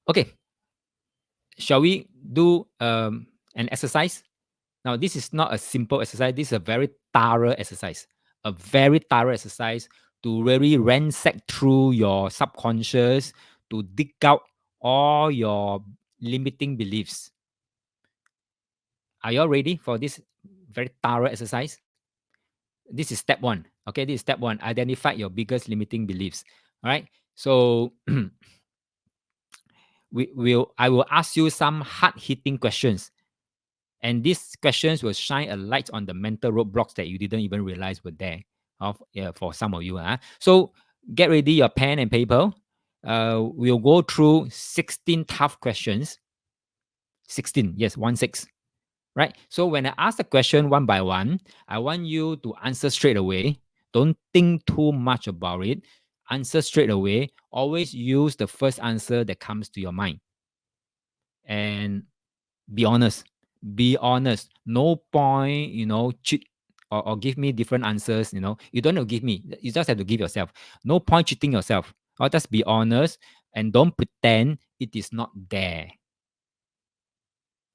Okay, shall we do an exercise? Now, this is not a simple exercise. This is a very thorough exercise. A very thorough exercise to really ransack through your subconscious to dig out all your limiting beliefs. Are you all ready for this very thorough exercise? This is step one. Okay, this is step one. Identify your biggest limiting beliefs. All right. So I will ask you some hard-hitting questions. And these questions will shine a light on the mental roadblocks that you didn't even realize were there for some of you. So get ready your pen and paper. We'll go through 16 tough questions. 16, yes, 1 6. Right? So when I ask the question one by one, I want you to answer straight away. Don't think too much about it. Answer straight away. Always use the first answer that comes to your mind. And be honest. Be honest. No point, cheat or give me different answers. You don't have to give me. You just have to give yourself. No point cheating yourself. Or just be honest and don't pretend it is not there.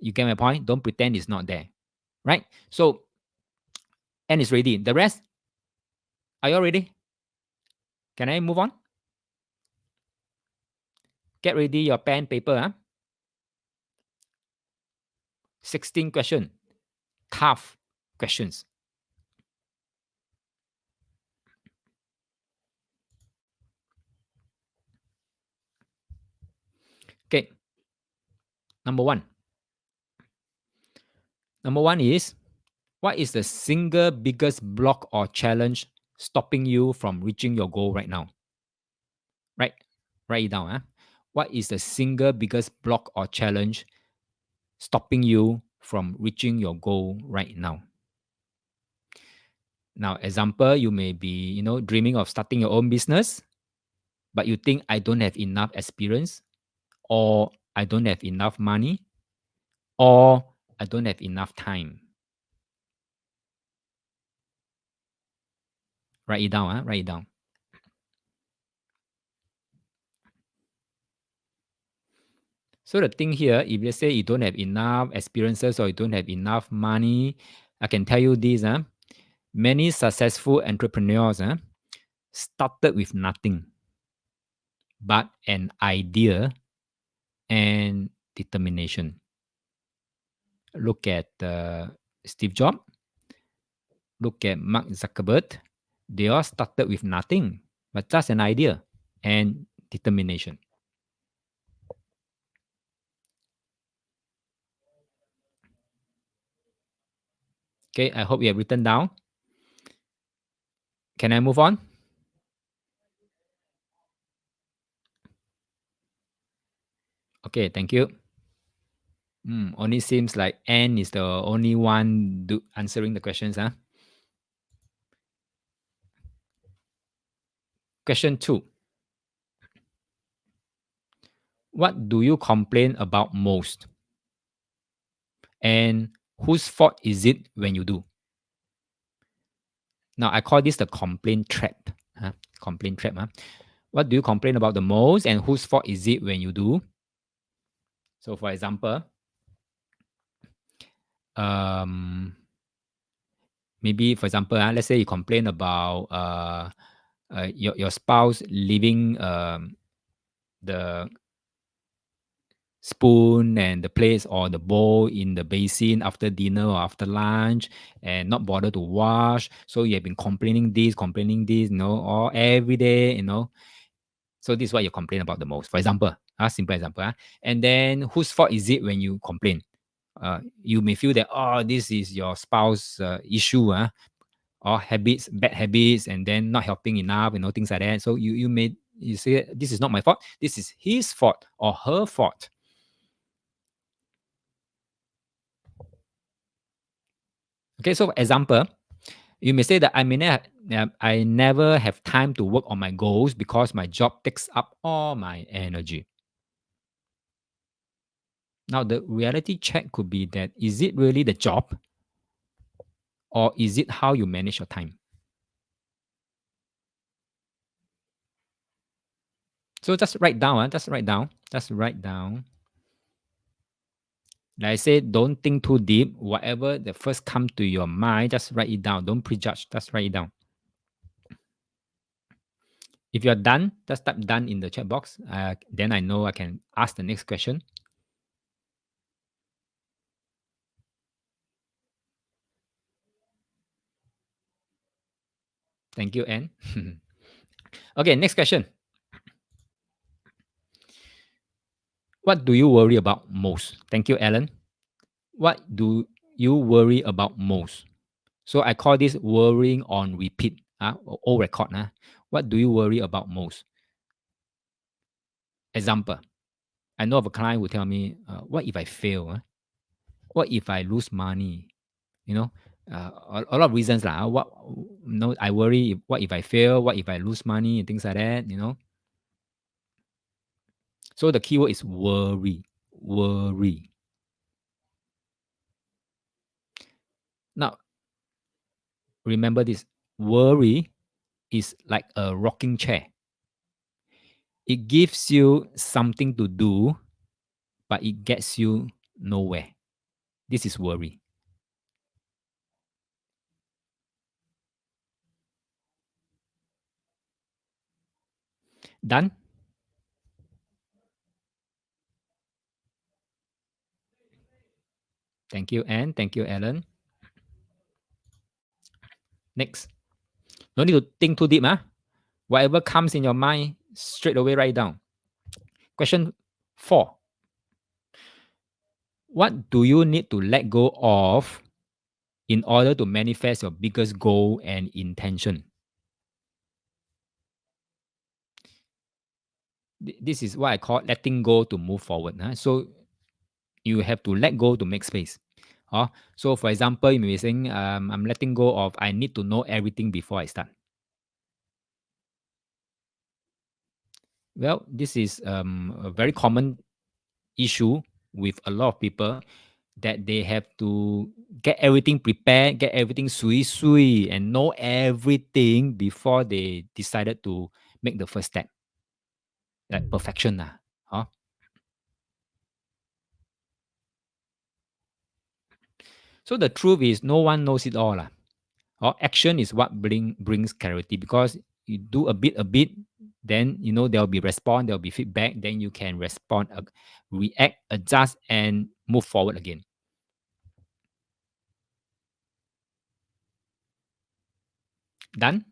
You get my point? Don't pretend it's not there. Right? So, and it's ready. The rest, are you all ready? Can I move on? Get ready your pen, paper. 16 questions. Tough questions. Okay. Number one. Number one is, what is the single biggest block or challenge stopping you from reaching your goal right now? Right? Write it down. What is the single biggest block or challenge stopping you from reaching your goal right now? Now, example, you may be, dreaming of starting your own business, but you think I don't have enough experience, or I don't have enough money, or I don't have enough time. Write it down. Write it down. So the thing here, if let's say you don't have enough experiences or you don't have enough money, I can tell you this. Many successful entrepreneurs started with nothing but an idea and determination. Look at Steve Jobs. Look at Mark Zuckerberg. They all started with nothing but just an idea and determination. Okay, I hope you have written down. Can I move on? Okay, thank you. Only seems like Anne is the only one answering the questions. Question 2. What do you complain about most? And whose fault is it when you do? Now, I call this the complaint trap. Complaint trap. What do you complain about the most and whose fault is it when you do? So, for example, maybe, for example, let's say you complain about your spouse leaving the spoon and the plates or the bowl in the basin after dinner or after lunch and not bother to wash. So you have been complaining this, all every day. So this is what you complain about the most. For example, simple example. And then whose fault is it when you complain? You may feel that, this is your spouse issue, or habits, bad habits, and then not helping enough, things like that. So you say, this is not my fault. This is his fault or her fault. Okay, so example, you may say that I never have time to work on my goals because my job takes up all my energy. Now, the reality check could be that, is it really the job, or is it how you manage your time? So just write down, just write down, just write down. Like I said, don't think too deep. Whatever the first come to your mind, just write it down. Don't prejudge, just write it down. If you're done, just type done in the chat box. Then I know I can ask the next question. Thank you, Anne. Okay, next question. What do you worry about most? Thank you, Alan. What do you worry about most? So I call this worrying on repeat. Or record. What do you worry about most? Example. I know of a client who tell me, what if I fail? What if I lose money? You know, a lot of reasons lah. What I worry. What if I fail? What if I lose money and things like that? So the keyword is worry. Worry. Now remember this. Worry is like a rocking chair. It gives you something to do, but it gets you nowhere. This is worry. Done? Thank you, Anne. Thank you, Alan. Next. No need to think too deep. Whatever comes in your mind, straight away write down. Question 4. What do you need to let go of in order to manifest your biggest goal and intention? This is what I call letting go to move forward. So you have to let go to make space. So for example, you may be saying, I'm letting go of I need to know everything before I start. Well, this is a very common issue with a lot of people, that they have to get everything prepared, get everything sui, and know everything before they decided to make the first step. Like perfection. Huh? So the truth is, no one knows it all. Action is what brings clarity, because you do a bit, then there will be response, there will be feedback, then you can respond, react, adjust, and move forward again. Done?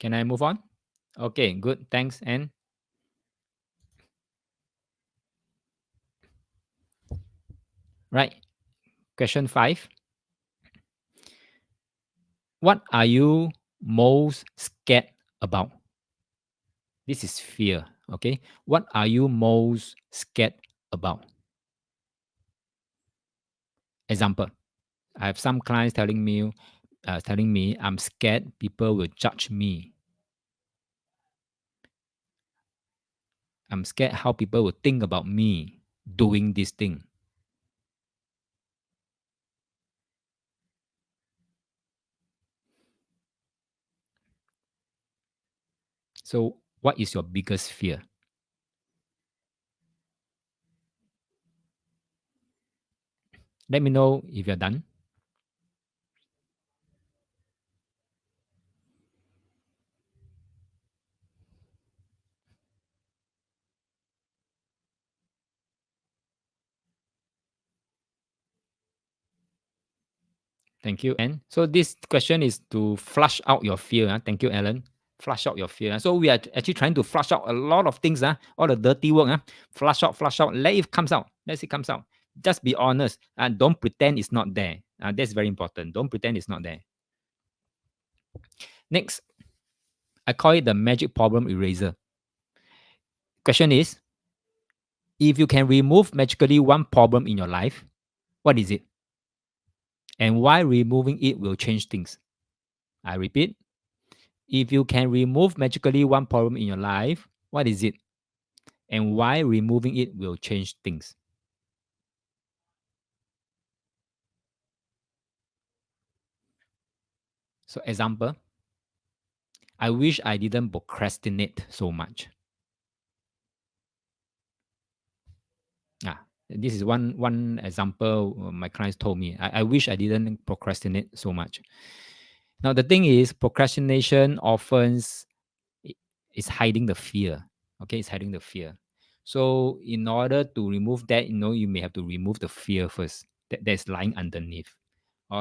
Can I move on? Okay, good. Thanks. And right, question 5. What are you most scared about? This is fear. Okay. What are you most scared about? Example. I have some clients telling me, I'm scared people will judge me. I'm scared how people will think about me doing this thing. So, what is your biggest fear? Let me know if you're done. Thank you, Anne. So this question is to flush out your fear. Thank you, Alan. Flush out your fear. So we are actually trying to flush out a lot of things. All the dirty work. Flush out. Let it comes out. Let it comes out. Just be honest and don't pretend it's not there. That's very important. Don't pretend it's not there. Next, I call it the magic problem eraser. Question is, if you can remove magically one problem in your life, what is it? And why removing it will change things? I repeat, If you can remove magically one problem in your life, what is it? And why removing it will change things? So, example, I wish I didn't procrastinate so much. Ah, this is one example my clients told me. I wish I didn't procrastinate so much. Now the thing is, procrastination often is hiding the fear. Okay, it's hiding the fear. So in order to remove that, you may have to remove the fear first that's lying underneath.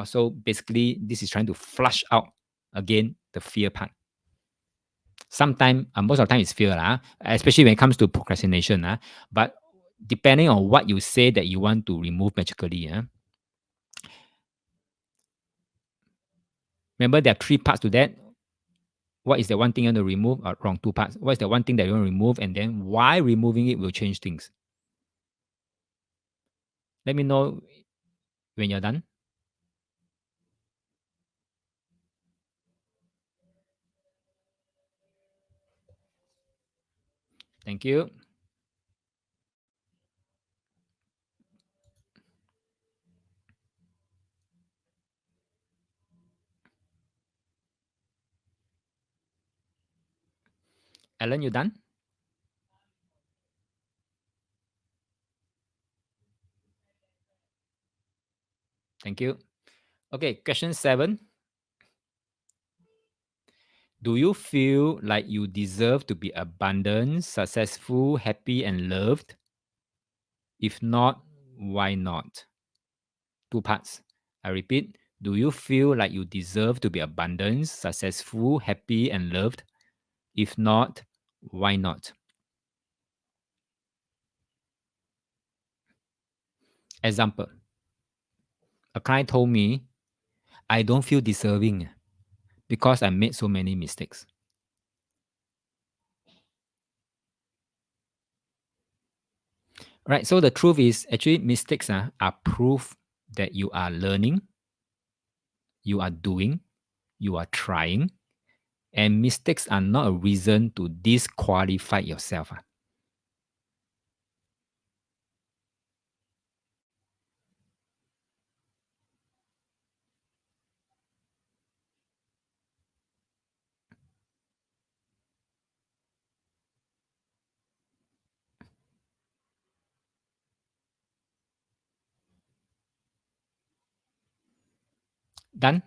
So basically, this is trying to flush out again the fear part. Sometimes, most of the time, it's fear, especially when it comes to procrastination. But depending on what you say that you want to remove magically. Remember, there are three parts to that. What is the one thing you want to remove? Wrong, two parts. What is the one thing that you want to remove? And then why removing it will change things? Let me know when you're done. Thank you. Alan, you done? Thank you. Okay, question 7. Do you feel like you deserve to be abundant, successful, happy, and loved? If not, why not? Two parts. I repeat, do you feel like you deserve to be abundant, successful, happy, and loved? If not, why not? Example. A client told me, I don't feel deserving because I made so many mistakes. Right. So the truth is actually mistakes are proof that you are learning, you are doing, you are trying, and mistakes are not a reason to disqualify yourself. Done?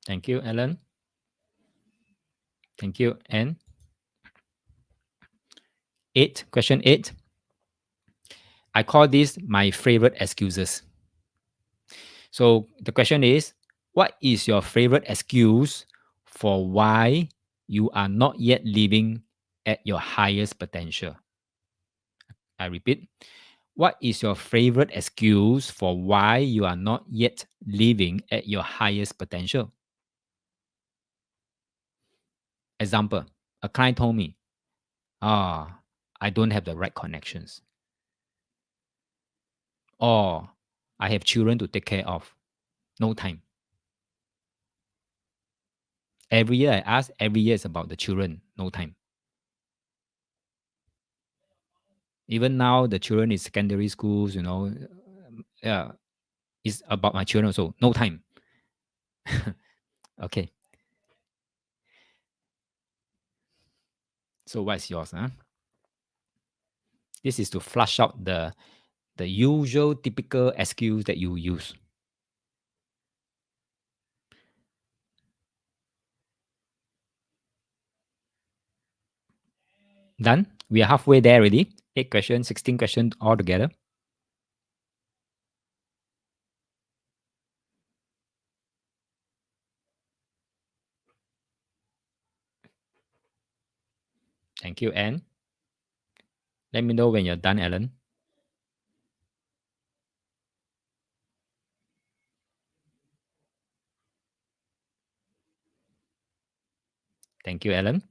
Thank you, Alan. Thank you. And question 8. I call this my favorite excuses. So the question is, what is your favorite excuse for why you are not yet living at your highest potential? I repeat, what is your favorite excuse for why you are not yet living at your highest potential? Example, a client told me, I don't have the right connections. Or I have children to take care of. No time. Every year I ask, every year it's about the children. No time. Even now, the children is secondary schools, yeah, it's about my children also. No time. Okay. So what's yours? This is to flush out the usual typical excuse that you use. Done? We are halfway there already. 8 questions, 16 questions all together. Thank you, Anne. Let me know when you're done, Alan. Thank you, Alan.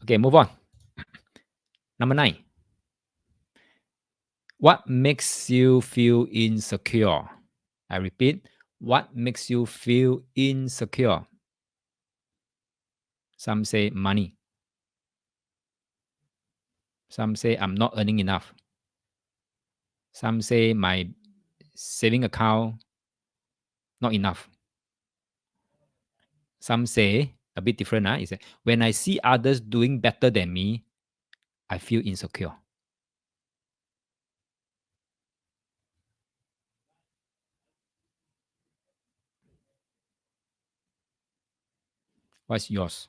Okay, move on. Number 9. What makes you feel insecure? I repeat, what makes you feel insecure? Some say money. Some say I'm not earning enough. Some say my saving account not enough. Some say a bit different. Is that when I see others doing better than me, I feel insecure. What's yours?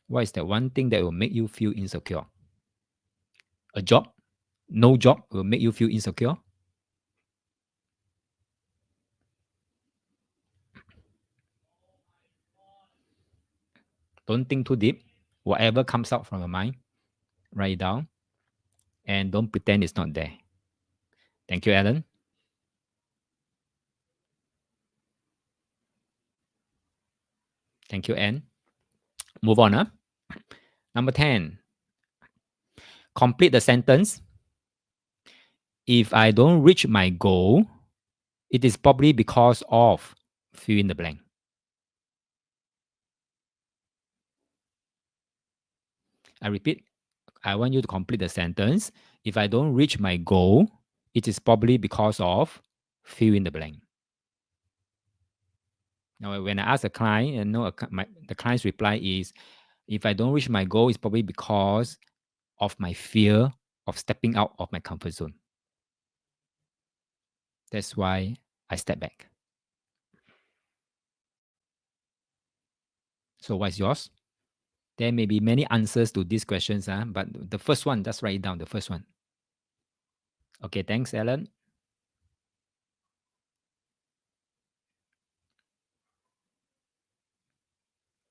What is that one thing that will make you feel insecure? A job? No job will make you feel insecure? Don't think too deep. Whatever comes out from your mind, write it down and don't pretend it's not there. Thank you, Alan. Thank you, Anne. Move on. Huh? Number 10. Complete the sentence. If I don't reach my goal, it is probably because of fill in the blank. I repeat, I want you to complete the sentence. If I don't reach my goal, it is probably because of fill in the blank. Now, when I ask a client, and the client's reply is, if I don't reach my goal, it's probably because of my fear of stepping out of my comfort zone. That's why I step back. So, what's yours? There may be many answers to these questions, but the first one, just write it down, the first one. Okay, thanks, Alan.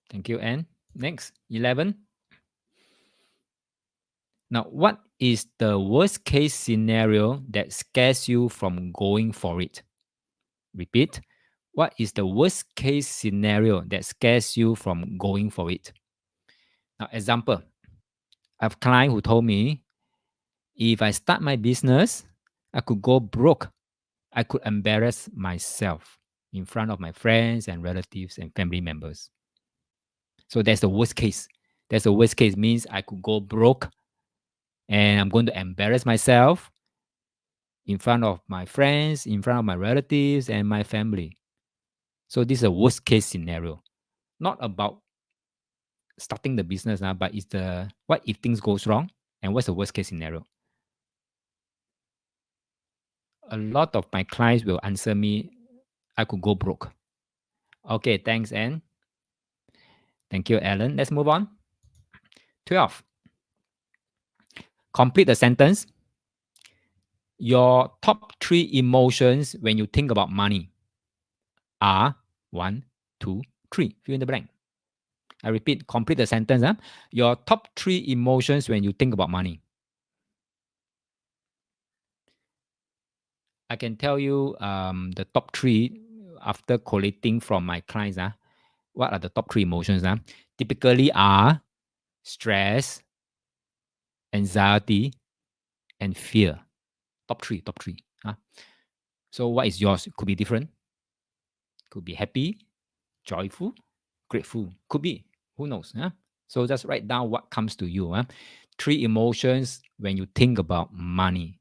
Thank you, Anne. Next, 11. Now, what is the worst case scenario that scares you from going for it? Repeat. What is the worst case scenario that scares you from going for it? Now, example, I have a client who told me, if I start my business, I could go broke. I could embarrass myself in front of my friends and relatives and family members. So that's the worst case. That's the worst case means I could go broke and I'm going to embarrass myself in front of my friends, in front of my relatives and my family. So this is a worst case scenario. Not about starting the business, but it's the what if things goes wrong and what's the worst case scenario. A lot of my clients will answer me, I could go broke. Okay, thanks, Anne. Thank you, Alan. Let's move on. 12. Complete the sentence. Your top three emotions when you think about money are one, two, three. Fill in the blank. I repeat, complete the sentence. Your top three emotions when you think about money. I can tell you the top three after collating from my clients. What are the top three emotions? Typically are stress, anxiety, and fear. Top three, top three. So what is yours? It could be different. Could be happy, joyful, grateful. Could be. Who knows? So just write down what comes to you. Three emotions when you think about money.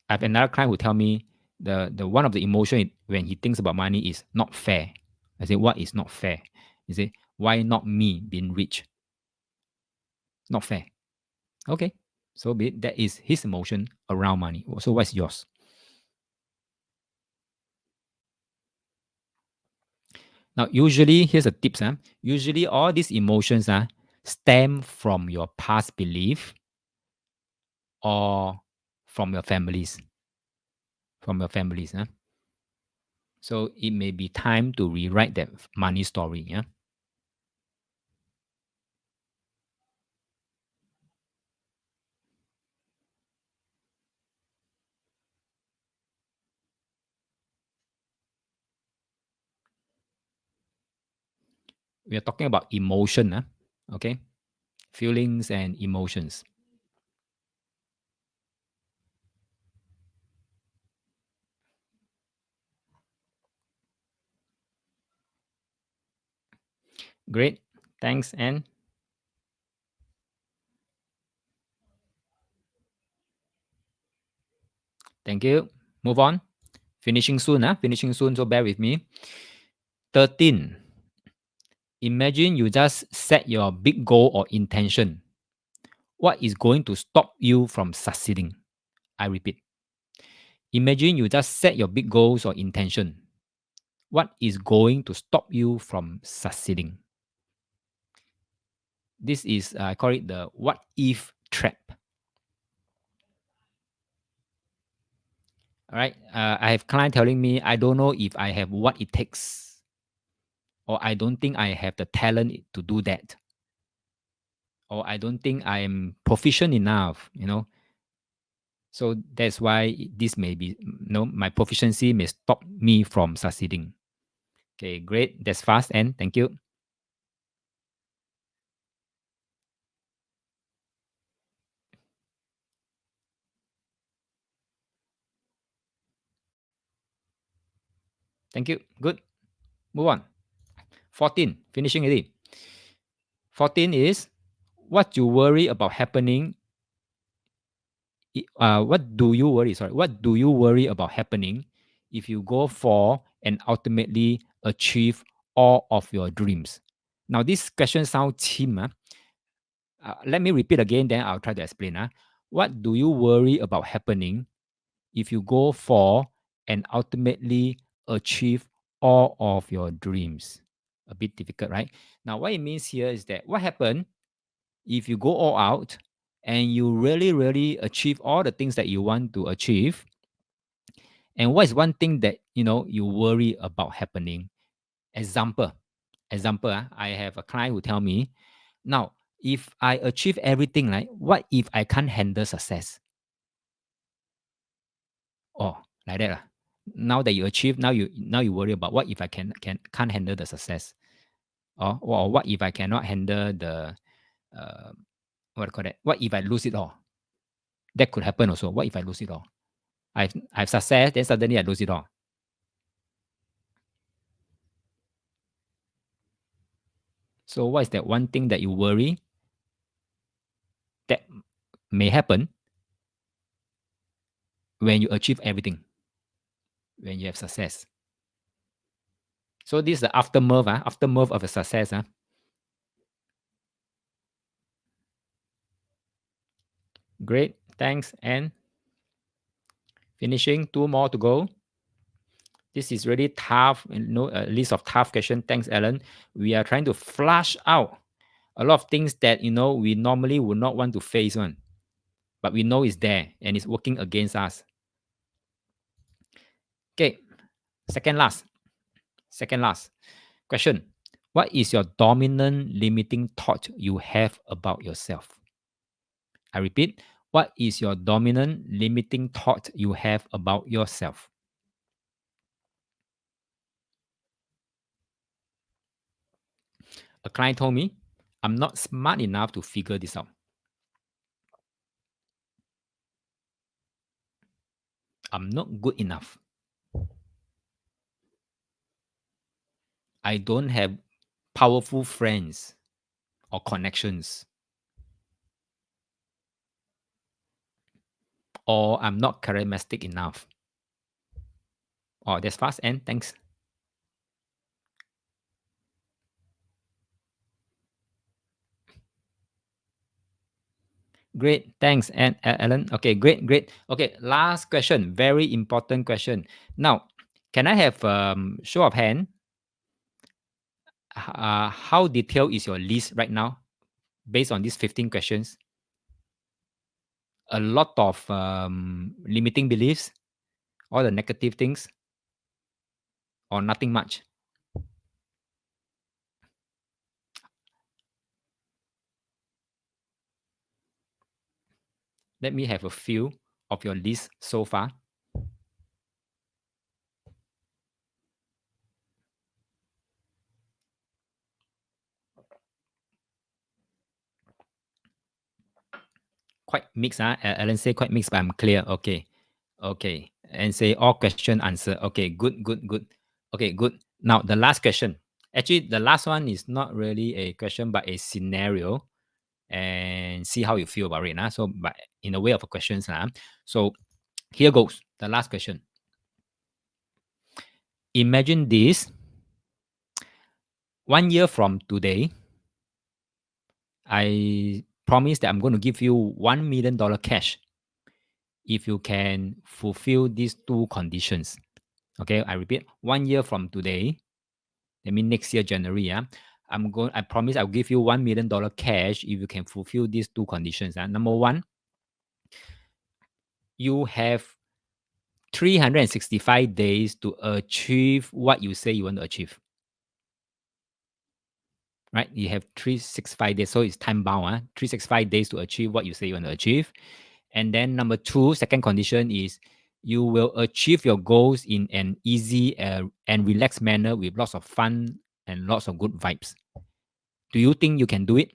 I have another client who tell me the one of the emotion when he thinks about money is not fair. I say, what is not fair? He say, why not me being rich? Not fair. Okay, so be it. That is his emotion around money. So what's yours? Now, usually, here's a tips. Usually, all these emotions stem from your past belief or from your families. From your families. So it may be time to rewrite that money story. Yeah. We are talking about emotion. Okay. Feelings and emotions. Great. Thanks, Anne. Thank you. Move on. Finishing soon, huh? Finishing soon, so bear with me. 13. Imagine you just set your big goal or intention. What is going to stop you from succeeding? I repeat. Imagine you just set your big goals or intention. What is going to stop you from succeeding? This is, I call it the what if trap. All right. I have client telling me, I don't know if I have what it takes, or I don't think I have the talent to do that, or I don't think I am proficient enough, So that's why this may be, my proficiency may stop me from succeeding. Okay, great. That's fast, and thank you. Thank you. Good. Move on. 14. Finishing already. 14 is what you worry about happening. What do you worry? Sorry. What do you worry about happening if you go for and ultimately achieve all of your dreams? Now, this question sounds cheap. Let me repeat again, then I'll try to explain. What do you worry about happening if you go for and ultimately achieve all of your dreams? A bit difficult, right? Now, what it means here is that what happened if you go all out and you really, really achieve all the things that you want to achieve? And what is one thing that you worry about happening? Example, I have a client who tell me, now, if I achieve everything, right, what if I can't handle success? Oh, like that. Now that you achieve, now you worry about what if I can't handle the success, or what if I cannot handle the uh, what do you call that? What if I lose it all? That could happen also. What if I lose it all? I've success, then suddenly I lose it all. So what is that one thing that you worry that may happen when you achieve everything, when you have success? So this is the aftermath of a success. Great, thanks. And finishing, two more to go. This is really tough, a list of tough questions. Thanks, Alan. We are trying to flush out a lot of things that we normally would not want to face one, but we know it's there and it's working against us. Okay, second last. Second last question. What is your dominant limiting thought you have about yourself? I repeat, what is your dominant limiting thought you have about yourself? A client told me, I'm not smart enough to figure this out. I'm not good enough. I don't have powerful friends or connections. Or I'm not charismatic enough. Oh, that's fast, and thanks. Great, thanks, and Alan. Okay, great. Okay, last question, very important question. Now, can I have show of hand? How detailed is your list right now, based on these 15 questions? A lot of limiting beliefs, all the negative things, or nothing much? Let me have a few of your list so far. Quite mixed, Alan say quite mixed, but I'm clear. Okay. And say all question answer. Okay, good. Okay, good. Now the last question. Actually, the last one is not really a question, but a scenario, and see how you feel about it. So, but in a way of a questions. So, here goes the last question. Imagine this: 1 year from today, I promise that I'm going to give you $1 million cash if you can fulfill these two conditions. Okay, I repeat, 1 year from today, that means next year January. I promise I'll give you $1 million cash if you can fulfill these two conditions. Number one, you have 365 days to achieve what you say you want to achieve. Right? You have 365 days, so it's time bound. 365 days to achieve what you say you want to achieve. And then number two, second condition is you will achieve your goals in an easy and relaxed manner with lots of fun and lots of good vibes. Do you think you can do it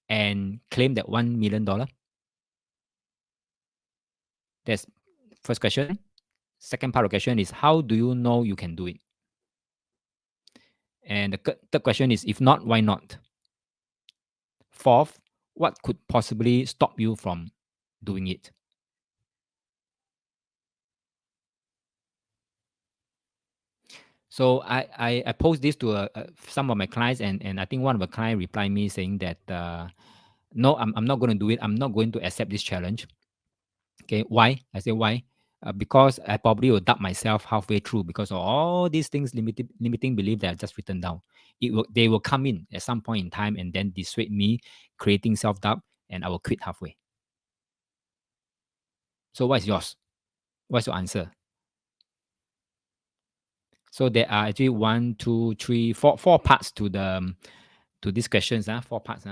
and claim that $1 million? That's first question. Second part of the question is how do you know you can do it? And the third question is if not, why not? Fourth, what could possibly stop you from doing it? So I posed this to some of my clients, and I think one of the client replied me saying that no, I'm not going to do it. I'm not going to accept this challenge. Okay, why? I say why? Because I probably will doubt myself halfway through because of all these things limiting belief that I just written down. They will come in at some point in time and then dissuade me, creating self doubt, and I will quit halfway. So what's yours? What's your answer? So there are actually one, two, three, four parts to the to these questions. Four parts.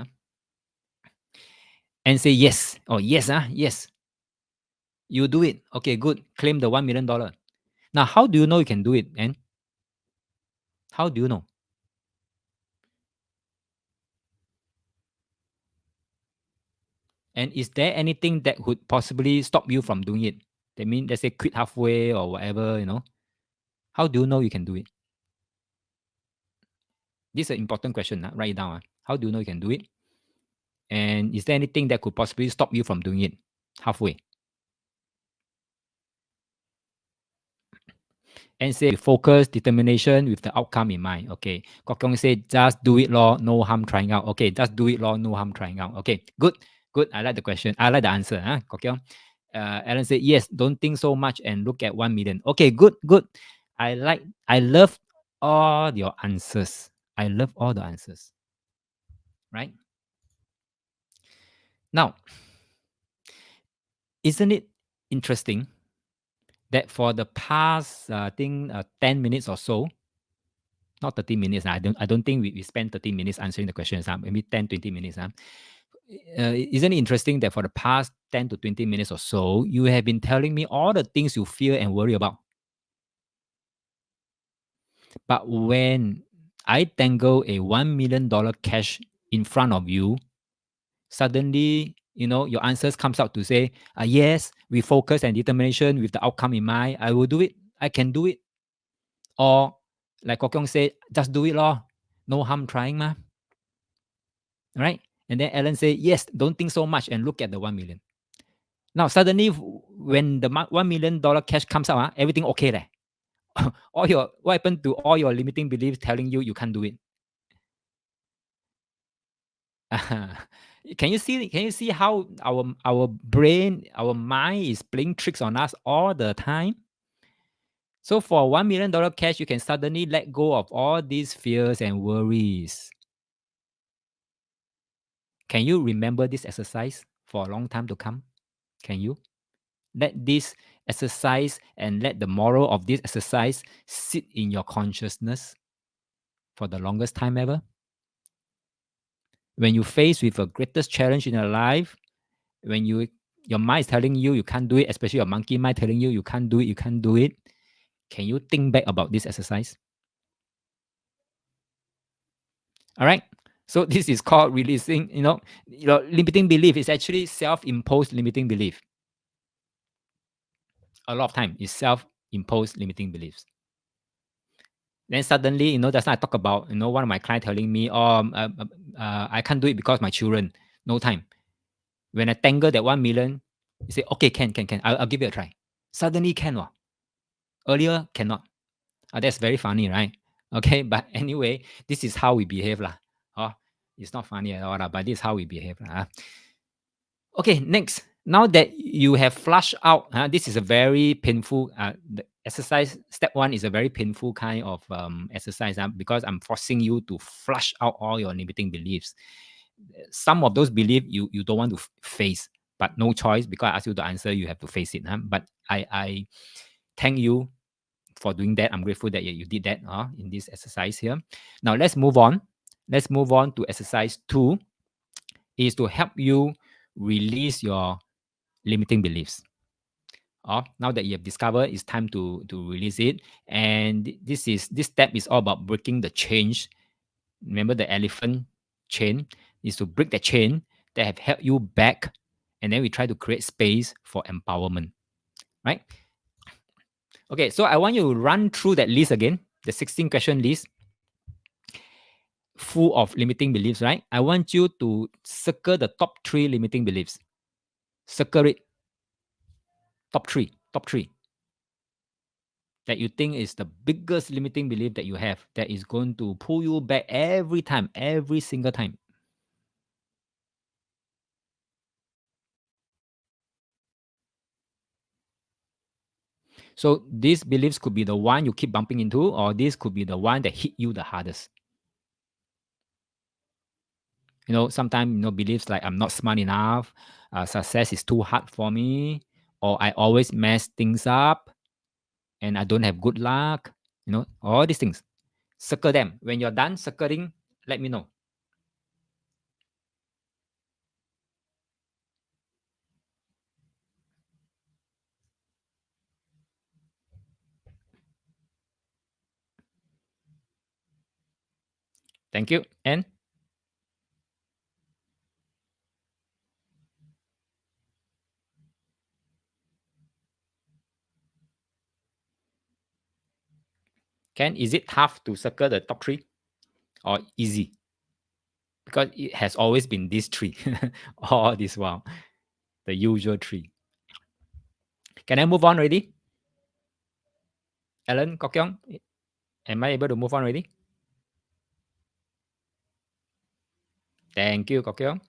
And say yes. Oh yes, yes. You do it. Okay, good. Claim the $1 million. Now, how do you know you can do it? And how do you know? And is there anything that could possibly stop you from doing it? That means, let's say, quit halfway or whatever. How do you know you can do it? This is an important question. Write it down. How do you know you can do it? And is there anything that could possibly stop you from doing it halfway? And say focus, determination with the outcome in mind. Okay. Kok Kyong say, just do it, lor, no harm trying out. Okay, just do it, lor, no harm trying out. Okay, good. Good. I like the question. I like the answer. Kok Kyong. Alan said, yes, don't think so much and look at 1 million. Okay, good, good. I love all your answers. I love all the answers. Right? Now, isn't it interesting that for the past, I think 10 minutes or so, not 30 minutes. I don't think we spent 30 minutes answering the questions. Maybe 10, 20 minutes. Isn't it interesting that for the past 10 to 20 minutes or so, you have been telling me all the things you fear and worry about? But when I tangle a $1 million cash in front of you, suddenly, your answers comes out to say, yes, with focus and determination, with the outcome in mind, I will do it. I can do it. Or like Kok Kyong said, just do it, lor. No harm trying, ma. Right? And then Alan said, yes, don't think so much and look at the 1 million. Now, suddenly, when the $1 million cash comes out, everything okay leh. What happened to all your limiting beliefs telling you can't do it? Can you see how our brain, our mind is playing tricks on us all the time? So for $1 million cash, you can suddenly let go of all these fears and worries. Can you remember this exercise for a long time to come? Can you? Let this exercise and let the moral of this exercise sit in your consciousness for the longest time ever. When you face with a greatest challenge in your life, when your mind is telling you can't do it, especially your monkey mind telling you can't do it, can you think back about this exercise? All right. So this is called releasing, your limiting belief is actually self-imposed limiting belief. A lot of time is self-imposed limiting beliefs. Then suddenly, just now I talk about, one of my clients telling me, oh, I can't do it because my children, no time. When I tangle that 1 million, you say, okay, can. I'll give it a try. Suddenly can. Earlier, cannot. That's very funny, right? Okay, but anyway, this is how we behave. Lah. It's not funny at all, but this is how we behave. Okay, next. Now that you have flushed out, this is a very painful the exercise. Step one is a very painful kind of exercise because I'm forcing you to flush out all your limiting beliefs. Some of those beliefs you don't want to face, but no choice because I ask you to answer, you have to face it. But I thank you for doing that. I'm grateful that you did that in this exercise here. Now let's move on. Let's move on to exercise 2 is to help you release your limiting beliefs. Now that you have discovered, it's time to release it. And this step is all about breaking the chains. Remember the elephant chain is to break the chain that have held you back, and then we try to create space for empowerment. Right? Okay, so I want you to run through that list again, the 16 question list, full of limiting beliefs, right? I want you to circle the top 3 limiting beliefs. Circle it. Top three that you think is the biggest limiting belief that you have that is going to pull you back every time, every single time. So these beliefs could be the one you keep bumping into, or this could be the one that hit you the hardest. Sometimes beliefs like I'm not smart enough, success is too hard for me, or I always mess things up, and I don't have good luck. All these things. Circle them. When you're done circling, let me know. Thank you. And Ken, is it tough to circle the top 3 or easy? Because it has always been these 3 all this while, the usual 3. Can I move on already? Alan, Kok Kyong, am I able to move on already? Thank you, Kok Kyong.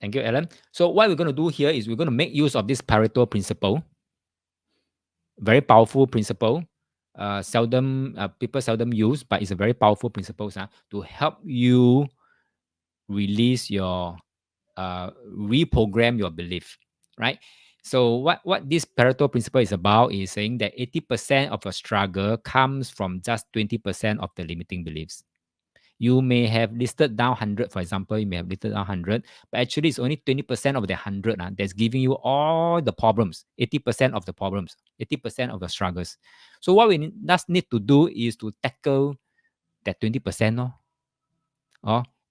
Thank you, Alan. So what we're going to do here is we're going to make use of this Pareto principle. Very powerful principle. People seldom use, but it's a very powerful principle to help you release your reprogram your belief, right? So what this Pareto principle is about is saying that 80% of your struggle comes from just 20% of the limiting beliefs. You may have listed down 100, for example, you may have listed down 100, but actually it's only 20% of the 100 that's giving you all the problems, 80% of the problems, 80% of the struggles. So what we just need to do is to tackle that 20%.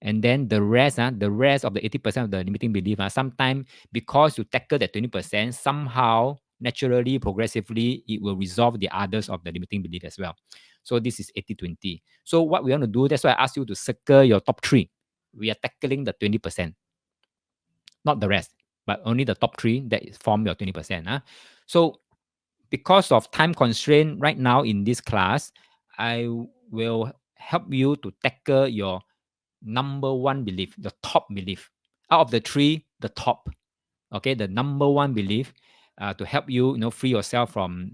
And then the rest of the 80% of the limiting belief, sometimes because you tackle that 20%, somehow, naturally, progressively, it will resolve the others of the limiting belief as well. So this is 80-20. So what we want to do, that's why I asked you to circle your top 3. We are tackling the 20%, not the rest, but only the top 3 that form your 20%. So because of time constraint right now in this class, I will help you to tackle your number 1 belief, the top belief. Out of the 3, the top. Okay, the number 1 belief to help you, free yourself from,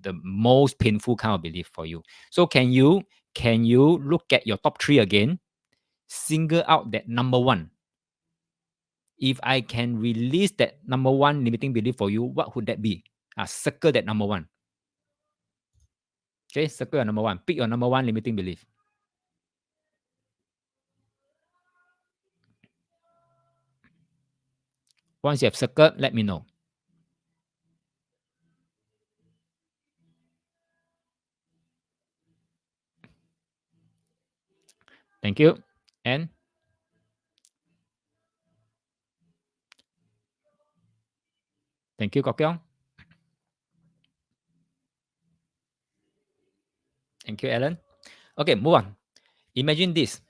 the most painful kind of belief for you. So can you look at your top 3 again, single out that number 1. If I can release that number 1 limiting belief for you, what would that be? Circle that number 1. Okay, circle your number 1. Pick your number 1 limiting belief. Once you have circled, let me know. Thank you. And Thank you, Kok Kyong. Thank you, Alan. Okay, move on. Imagine this.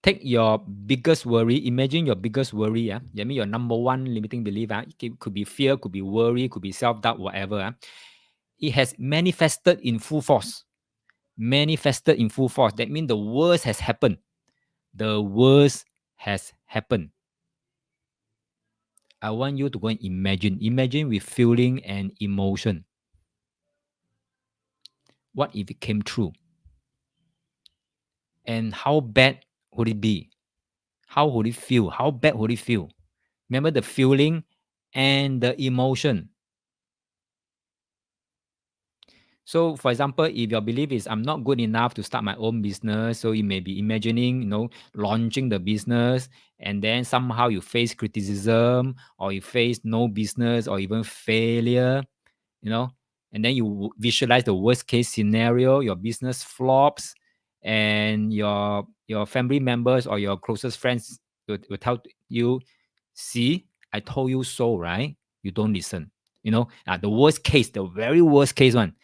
Take your biggest worry. Imagine your biggest worry. That means your number one limiting belief. It could be fear, could be worry, could be self-doubt, whatever. It has manifested in full force. Manifested in full force. That means the worst has happened. The worst has happened. I want you to go and imagine. Imagine with feeling and emotion. What if it came true? And how bad would it be? How would it feel? How bad would it feel? Remember the feeling and the emotion. So, for example, if your belief is I'm not good enough to start my own business, so you may be imagining, launching the business, and then somehow you face criticism, or you face no business, or even failure, and then you visualize the worst case scenario, your business flops, and your family members or your closest friends will tell you, see, I told you so, right? You don't listen. The worst case, the very worst case one.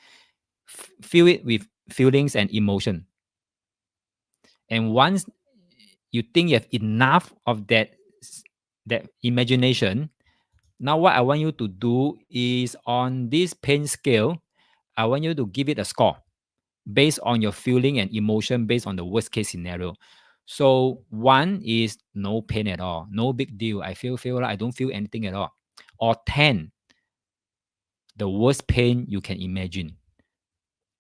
Feel it with feelings and emotion. And once you think you have enough of that imagination, now what I want you to do is on this pain scale, I want you to give it a score based on your feeling and emotion, based on the worst case scenario. So 1 is no pain at all, no big deal. I feel like I don't feel anything at all. Or 10, the worst pain you can imagine.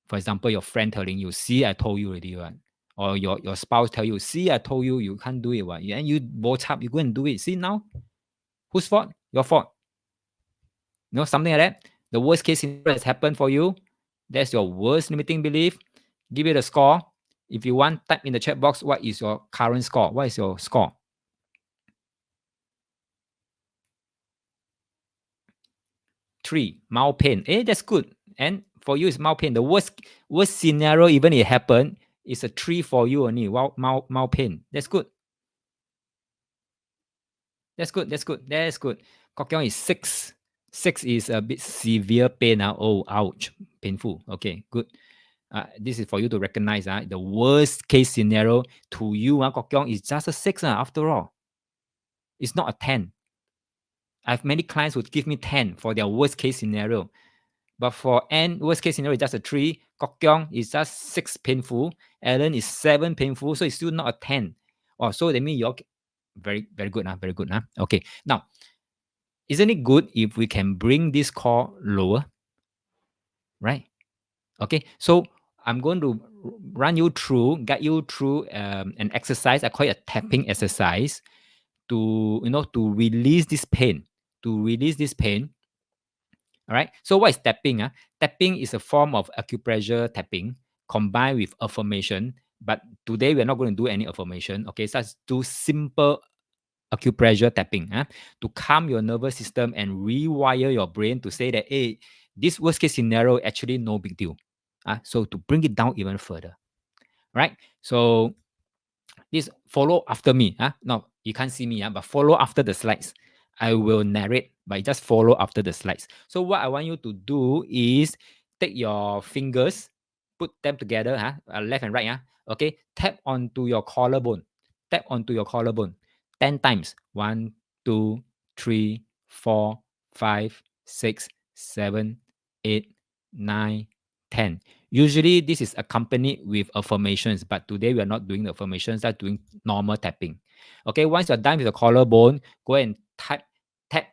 For example, your friend telling you, see, I told you already, right? Or your spouse tell you, see, I told you, you can't do it, right? And you both up, you go and do it. See now, whose fault? Your fault. Something like that. The worst case scenario has happened for you. That's your worst limiting belief. Give it a score. If you want, type in the chat box, what is your current score? What is your score? 3, mild pain. That's good. And for you, it's mild pain. The worst scenario, even it happened, is a 3 for you only. Mild pain. That's good. That's good. Kok Kyong is 6. 6 is a bit severe pain. Oh, ouch. Painful. Okay, good. This is for you to recognize. The worst case scenario to you, Kok Kyong, is just a 6 after all. It's not a 10. I have many clients who give me 10 for their worst case scenario. But for N, worst case scenario is just a 3. Kok Kyong is just 6 painful. Alan is 7 painful. So it's still not a 10. Oh, so that means you're very, very good. Very good. Okay. Now, isn't it good if we can bring this score lower? Right? Okay. So I'm going to guide you through an exercise. I call it a tapping exercise to release this pain. All right. So what is tapping? Tapping is a form of acupressure tapping combined with affirmation. But today we're not going to do any affirmation. Okay. So let's do simple acupressure tapping to calm your nervous system and rewire your brain to say that, hey, this worst case scenario actually no big deal. So to bring it down even further. Right. So this follow after me. No, you can't see me, but follow after the slides. I will narrate, but just follow after the slides. So what I want you to do is take your fingers, put them together, left and right. Okay, tap onto your collarbone. 10 times. 1, 2, 3, 4, 5, 6, 7, 8, 9, 10. Usually this is accompanied with affirmations, but today we are not doing the affirmations, we are doing normal tapping. Okay, once you're done with the collarbone, go and tap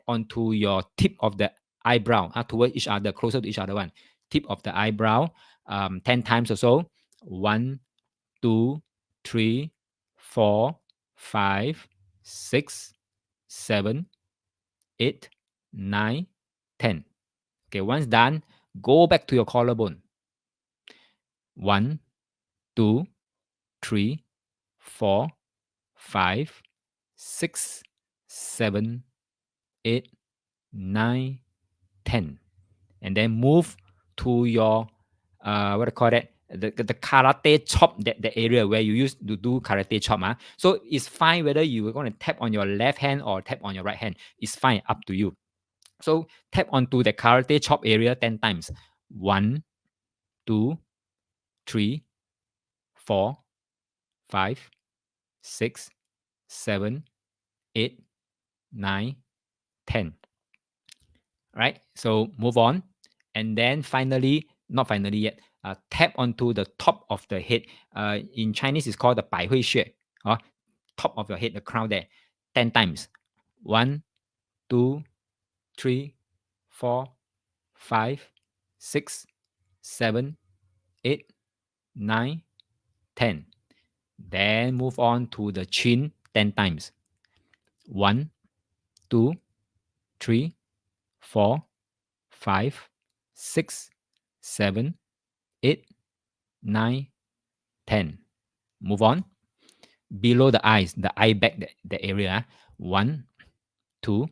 onto your tip of the eyebrow, towards each other, closer to each other one. Tip of the eyebrow, 10 times or so. 1, 2, 3, 4, 5, 6, 7, 8, 9, 10. Okay, once done, go back to your collarbone. 1, 2, 3, 4, 5, 6, 7, 8, 9, 10. And then move to your what do you call that? the karate chop, that area where you used to do karate chop. So it's fine whether you are going to tap on your left hand or tap on your right hand. It's fine, up to you. So tap onto the karate chop area 10 times. 1, 2, 3, 4, 5, 6, 7, 8, 9, 10. Right? So move on. And then finally, not finally yet, tap onto the top of the head. In Chinese, it's called the 百会穴, top of your head, the crown there, 10 times. 1, 2, 3, 4, 5, 6, 7, 8, 9, 10. Then move on to the chin 10 times. 1, 2, 3, 4, 5, 6, 7, 8, 9, 10. Move on. Below the eyes, the eye back, the area. 1, 2,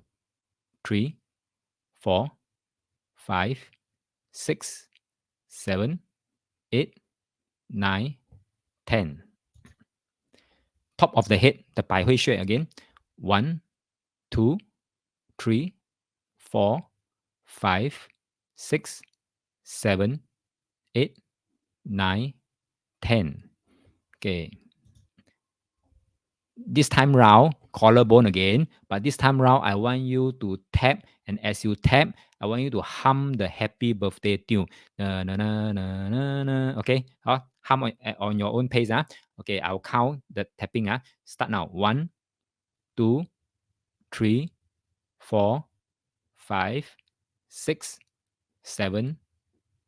3, 4, 5, 6, 7, 8, 9, 10. Top of the head, the 百会穴 again. 1, 2, 3, 4, 5, 6, 7, 8, 9, 10. Okay. This time round, collarbone again, but this time round, I want you to tap, and as you tap, I want you to hum the happy birthday tune. Na, na, na, na, na, na. Okay, hum on your own pace. Okay, I'll count the tapping. Start now. 1, 2, 3, 4, 5, 6, 7,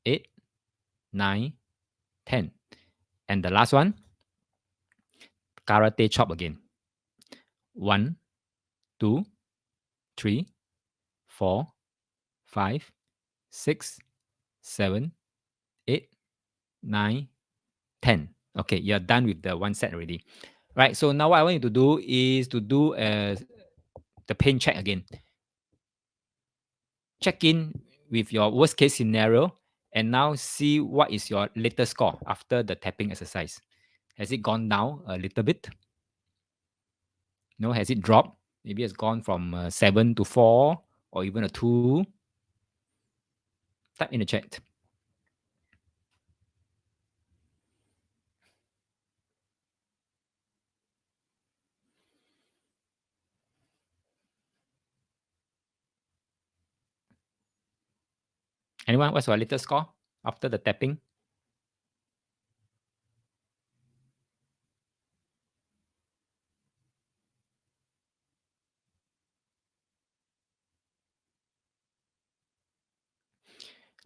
8, 9, 10. And the last one, karate chop again. 1, 2, 3, 4, 5, 6, 7, 8, 9, 10. Okay, you're done with the one set already. Right, so now what I want you to do is to do the pain check again. Check in with your worst case scenario and now see what is your latest score after the tapping exercise. Has it gone down a little bit? No, has it dropped? Maybe it's gone from 7 to 4 or even a 2. Type in the chat. Anyone, what's your latest score after the tapping?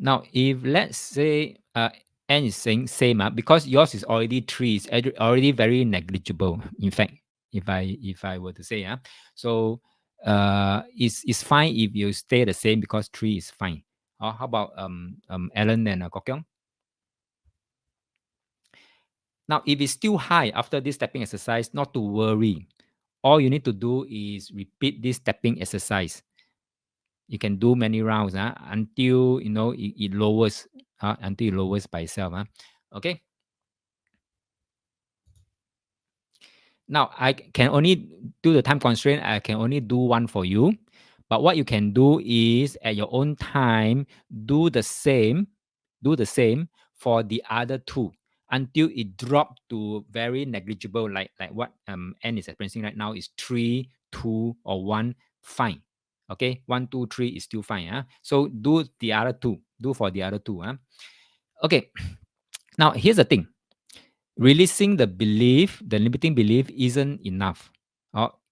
Now, if let's say N is saying same, because yours is already 3, it's already very negligible. In fact, if I were to say, so it's fine if you stay the same because 3 is fine. How about Alan and Kok Kyong? Now, if it's still high after this tapping exercise, not to worry. All you need to do is repeat this tapping exercise. You can do many rounds until it lowers, until it lowers by itself. Okay. Now I can only do the time constraint. I can only do one for you, but what you can do is at your own time do the same. Do the same for the other 2 until it drop to very negligible, like what N is experiencing right now is 3, 2, or 1. Fine. Okay, 1, 2, 3 is still fine. So do the other 2. Do for the other 2. Okay. Now here's the thing. Releasing the belief, the limiting belief, isn't enough.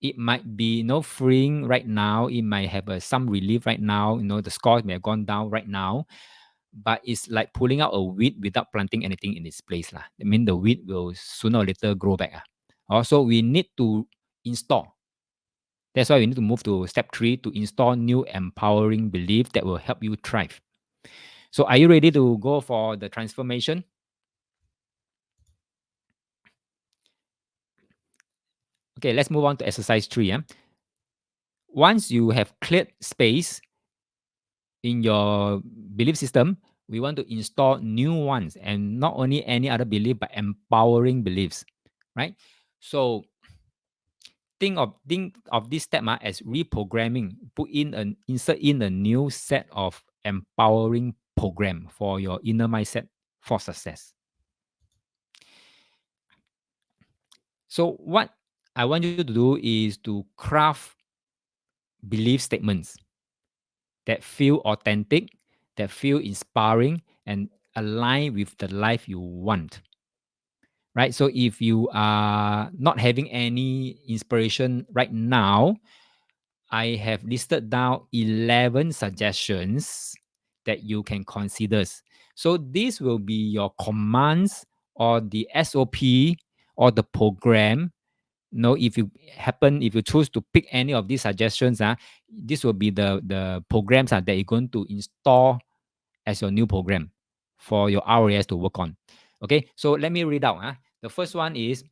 It might be freeing right now. It might have some relief right now. The score may have gone down right now, but it's like pulling out a weed without planting anything in its place. I mean, the weed will sooner or later grow back. Also, we need to install. That's why we need to move to step 3 to install new empowering belief that will help you thrive. So, are you ready to go for the transformation? Okay, let's move on to exercise 3. Once you have cleared space in your belief system, We want to install new ones, and not only any other belief, but empowering beliefs, right? So think of this step as reprogramming. Insert in a new set of empowering program for your inner mindset for success. So what I want you to do is to craft belief statements that feel authentic, that feel inspiring, and align with the life you want. Right? So if you are not having any inspiration right now, I have listed down 11 suggestions that you can consider. So this will be your commands or the SOP or the program. If you choose to pick any of these suggestions, this will be the programs that you're going to install as your new program for your RAS to work on. Okay, so let me read out. The first one is,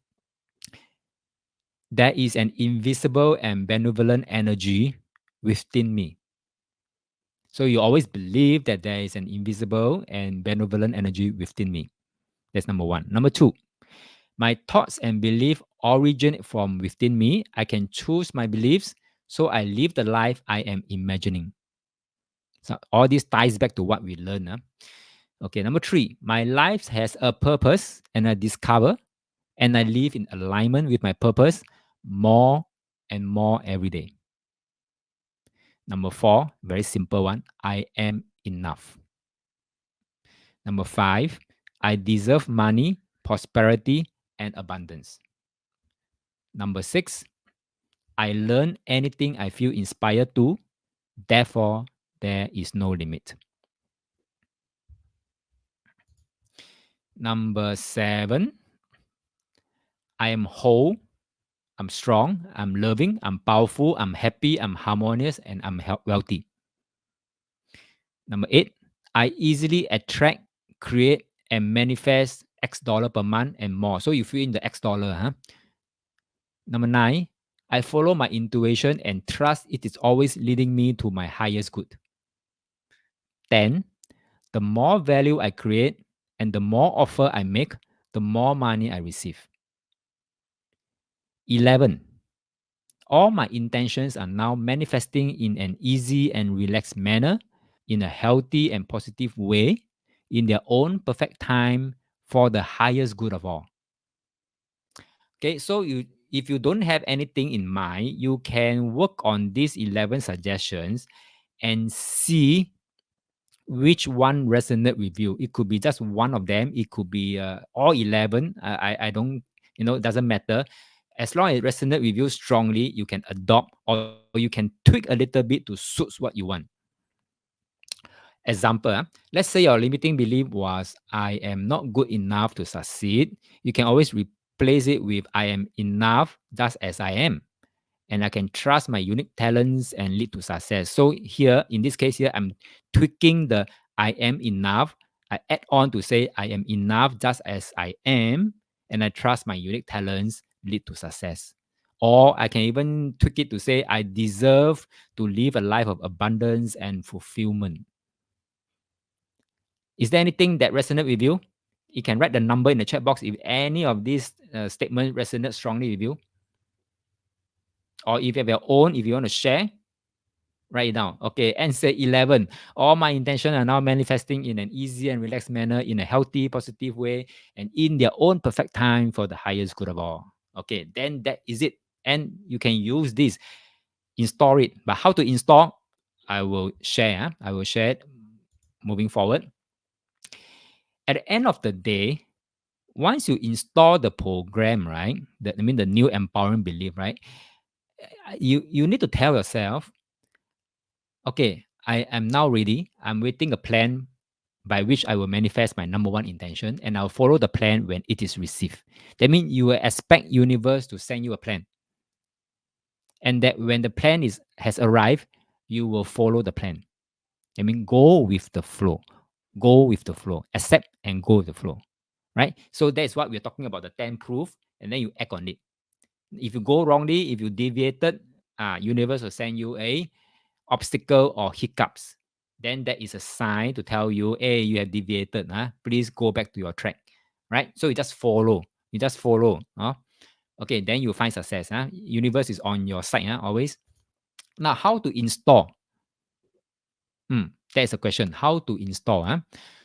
there is an invisible and benevolent energy within me. So you always believe that there is an invisible and benevolent energy within me. That's number one. Number two, my thoughts and beliefs originate from within me. I can choose my beliefs, so I live the life I am imagining. So all this ties back to what we learn. Okay, number three, my life has a purpose, and I discover and I live in alignment with my purpose more and more every day. Number four, very simple one, I am enough. Number five, I deserve money, prosperity, and abundance. Number six, I learn anything I feel inspired to, therefore, there is no limit. Number seven, I am whole, I'm strong, I'm loving, I'm powerful, I'm happy, I'm harmonious, and I'm wealthy. Number eight, I easily attract, create, and manifest X dollar per month and more. So you fill in the X dollar. Number nine, I follow my intuition and trust it is always leading me to my highest good. 10, the more value I create and the more offer I make, the more money I receive. 11, all my intentions are now manifesting in an easy and relaxed manner, in a healthy and positive way, in their own perfect time, for the highest good of all. Okay, so if you don't have anything in mind, you can work on these 11 suggestions and see which one resonate with you. It could be just one of them. It could be all 11. I don't, it doesn't matter. As long as it resonate with you strongly, you can adopt or you can tweak a little bit to suit what you want. Example, let's say your limiting belief was, I am not good enough to succeed. You can always replace it with, I am enough just as I am, and I can trust my unique talents and lead to success. So here, in this case here, I'm tweaking the I am enough. I add on to say, I am enough just as I am, and I trust my unique talents lead to success. Or I can even tweak it to say, I deserve to live a life of abundance and fulfillment. Is there anything that resonates with you? You can write the number in the chat box if any of these statements resonate strongly with you. Or if you have your own, if you want to share, write it down. Okay, and say 11. All my intentions are now manifesting in an easy and relaxed manner, in a healthy, positive way, and in their own perfect time for the highest good of all. Okay, then that is it. And you can use this, install it. But how to install, I will share. I will share it moving forward. At the end of the day, once you install the program, right? The new empowering belief, right? You need to tell yourself, okay, I am now ready. I'm waiting a plan by which I will manifest my number one intention, and I'll follow the plan when it is received. That means you will expect universe to send you a plan, and that when the plan has arrived, you will follow the plan. I mean, go with the flow. Go with the flow. Accept and go with the flow. Right? So that's what we're talking about, the 10 proof, and then you act on it. If you go wrongly, if you deviated, universe will send you a obstacle or hiccups. then that is a sign to tell you, hey, you have deviated. Please go back to your track. Right? So you just follow. You just follow. Okay, then you find success. Universe is on your side, always. Now, how to install? That's a question. How to install?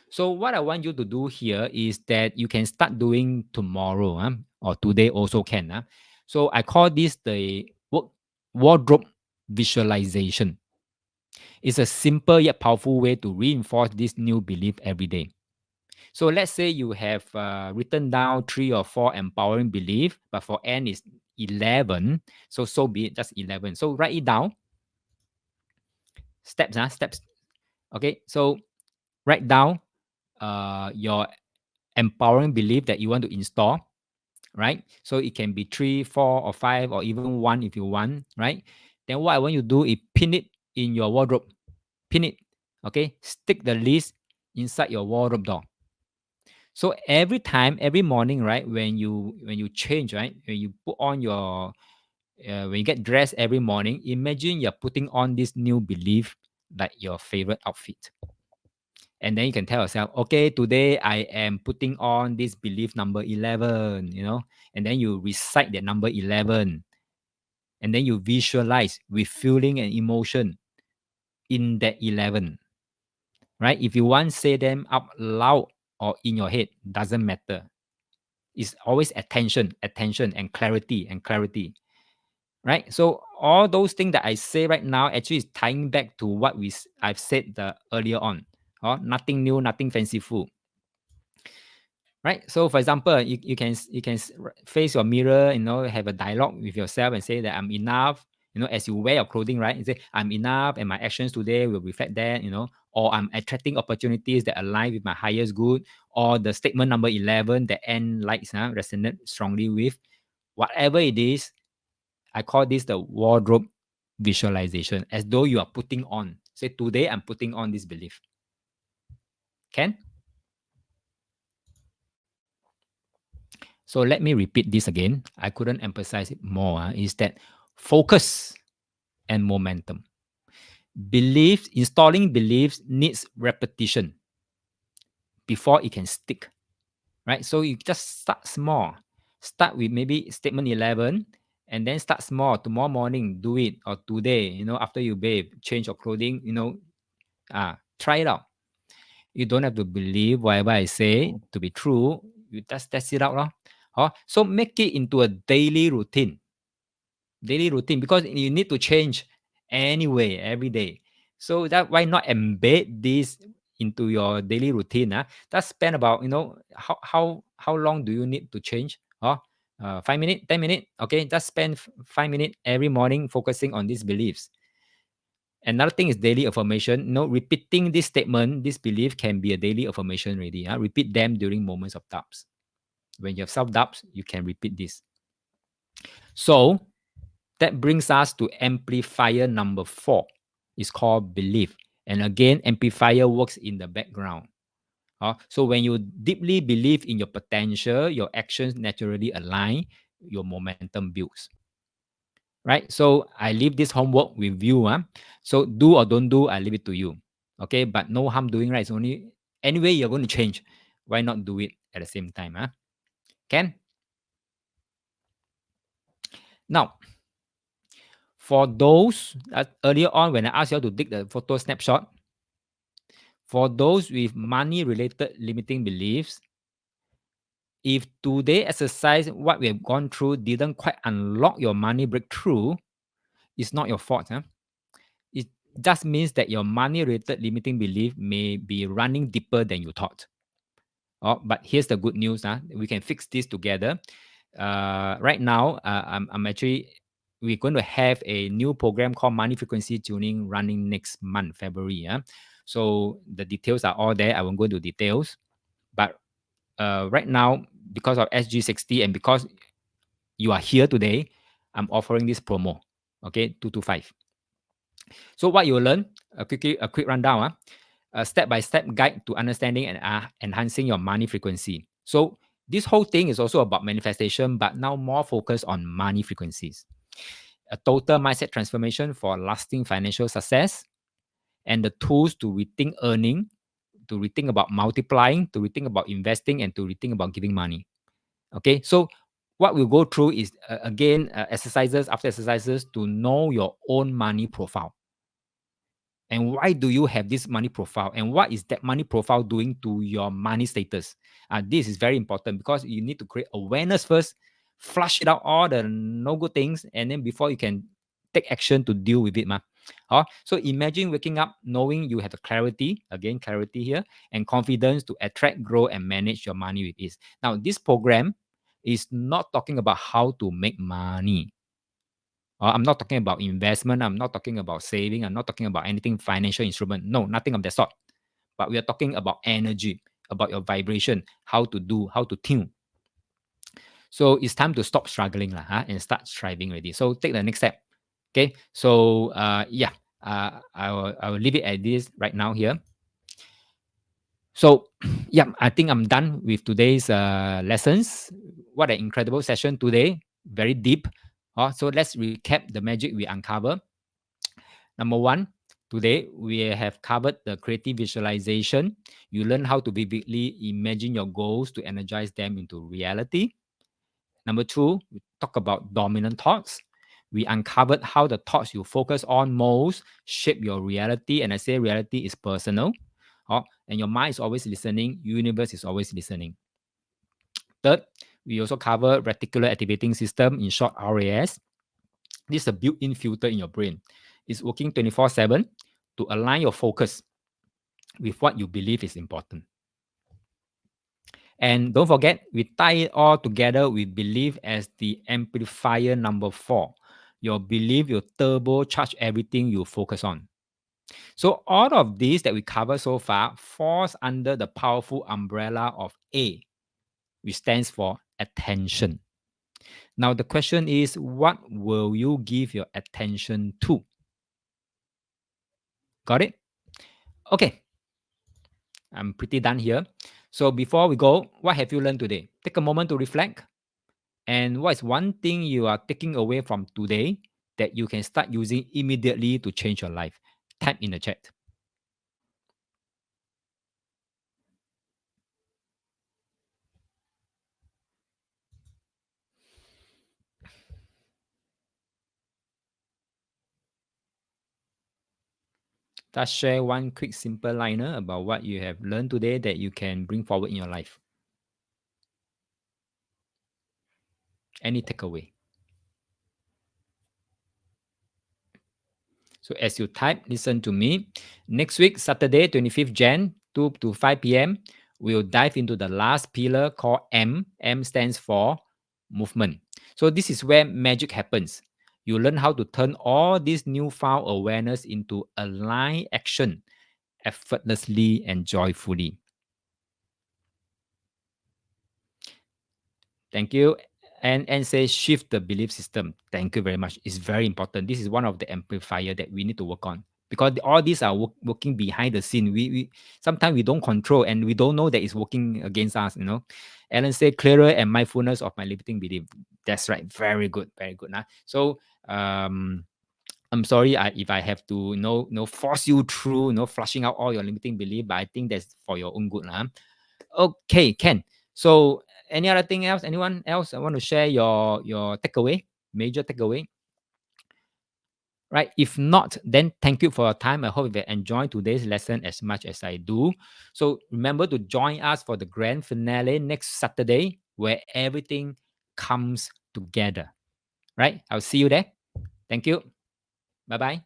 So what I want you to do here is that you can start doing tomorrow, or today also can. So I call this the wardrobe visualization. It's a simple yet powerful way to reinforce this new belief every day. So let's say you have written down 3 or 4 empowering belief, but for N is 11. So be it, just 11. So write it down. Steps. Okay, so write down your empowering belief that you want to install, right? So it can be 3, 4, or 5, or even 1 if you want, right? Then what I want you to do is pin it in your wardrobe. Pin it. Okay, stick the list inside your wardrobe door. So every time, every morning, right, when you change, right, when you put on your when you get dressed every morning, imagine you're putting on this new belief like your favorite outfit. And then you can tell yourself, okay, today I am putting on this belief number 11, and then you recite that number 11. And then you visualize with feeling and emotion in that 11, right? If you want, say them out loud or in your head, doesn't matter. It's always attention, and clarity, right? So all those things that I say right now actually is tying back to what I've said earlier on. Nothing new, nothing fanciful. Right. So for example, you can face your mirror, have a dialogue with yourself and say that I'm enough. As you wear your clothing, right? You say I'm enough, and my actions today will reflect that. Or I'm attracting opportunities that align with my highest good. Or the statement number 11 that N likes, resonate strongly with. Whatever it is, I call this the wardrobe visualization, as though you are putting on. Say today I'm putting on this belief. Can? So let me repeat this again. I couldn't emphasize it more. Is that focus and momentum. Installing beliefs needs repetition before it can stick, right? So you just start small. Start with maybe statement 11, and then start small. Tomorrow morning, do it, or today, after you bathe, change your clothing, try it out. You don't have to believe whatever I say to be true. You just test it out. So make it into a daily routine. Because you need to change anyway every day. So that why not embed this into your daily routine? Just spend about how long do you need to change? 5 minutes, 10 minutes. Okay, just spend 5 minutes every morning focusing on these beliefs. Another thing is daily affirmation. Repeating this statement, this belief can be a daily affirmation already. Repeat them during moments of doubts. When you have self-doubts, you can repeat this. So that brings us to amplifier number 4. It's called belief. And again, amplifier works in the background. So when you deeply believe in your potential, your actions naturally align, your momentum builds. Right? So I leave this homework with you. So do or don't do, I leave it to you. Okay, but no harm doing, right? It's only anyway you're going to change. Why not do it at the same time? Can? Now, for those earlier on when I asked you to take the photo snapshot, for those with money related limiting beliefs, if today exercise what we have gone through didn't quite unlock your money breakthrough, it's not your fault. It just means that your money related limiting belief may be running deeper than you thought. But here's the good news. We can fix this together. Right now, I'm actually, we're going to have a new program called Money Frequency Tuning running next month, February. So the details are all there. I won't go into details. But right now, because of SG60 and because you are here today, I'm offering this promo. Okay, 225. So what you will learn, a quick rundown. A step-by-step guide to understanding and enhancing your money frequency. So this whole thing is also about manifestation, but now more focused on money frequencies. A total mindset transformation for lasting financial success. and the tools to rethink earning, to rethink about multiplying, to rethink about investing, and to rethink about giving money. Okay, so what we'll go through is again exercises after exercises to know your own money profile. And why do you have this money profile? And what is that money profile doing to your money status? This is very important because you need to create awareness first, flush it out all the no good things, and then before you can take action to deal with it. So imagine waking up knowing you have the clarity, again, clarity here, and confidence to attract, grow, and manage your money with ease. Now, this program is not talking about how to make money. I'm not talking about investment. I'm not talking about saving. I'm not talking about anything financial instrument. No, nothing of that sort. But we are talking about energy, about your vibration, how to do, how to tune. So it's time to stop struggling and start striving already. So take the next step. Okay. So I will leave it at this right now here. So yeah, I think I'm done with today's lessons. What an incredible session today. Very deep. So let's recap the magic we uncover. Number one, today we have covered the creative visualization. You learn how to vividly imagine your goals to energize them into reality. Number two, we talk about dominant thoughts. We uncovered how the thoughts you focus on most shape your reality. And I say reality is personal. And your mind is always listening. Universe is always listening. Third, we also cover reticular activating system, in short RAS. This is a built-in filter in your brain. It's working 24/7 to align your focus with what you believe is important. And don't forget, we tie it all together with belief as the amplifier number 4. Your belief will turbocharge everything you focus on. So all of these that we cover so far falls under the powerful umbrella of A, which stands for attention. Now the question is, what will you give your attention to? Got it? Okay, I'm pretty done here. So before we go, what have you learned today? Take a moment to reflect. And what is one thing you are taking away from today that you can start using immediately to change your life? Type in the chat. Just share one quick simple liner about what you have learned today that you can bring forward in your life. Any takeaway? So as you type, listen to me. Next week, Saturday, 25th Jan, 2 to 5 p.m., we'll dive into the last pillar called M. M stands for movement. So this is where magic happens. You learn how to turn all this newfound awareness into aligned action effortlessly and joyfully. Thank you. And say shift the belief system. Thank you very much. It's very important. This is one of the amplifier that we need to work on because all these are working behind the scene. We sometimes we don't control and we don't know that it's working against us. Alan said clearer and mindfulness of my limiting belief. That's right. Very good. Very good. So I'm sorry if I have to force you through flushing out all your limiting belief, but I think that's for your own good. Okay, Ken. So any other thing else? Anyone else want to share your takeaway, major takeaway? Right. If not, then thank you for your time. I hope you enjoyed today's lesson as much as I do. So remember to join us for the grand finale next Saturday, where everything comes together. Right. I'll see you there. Thank you. Bye bye.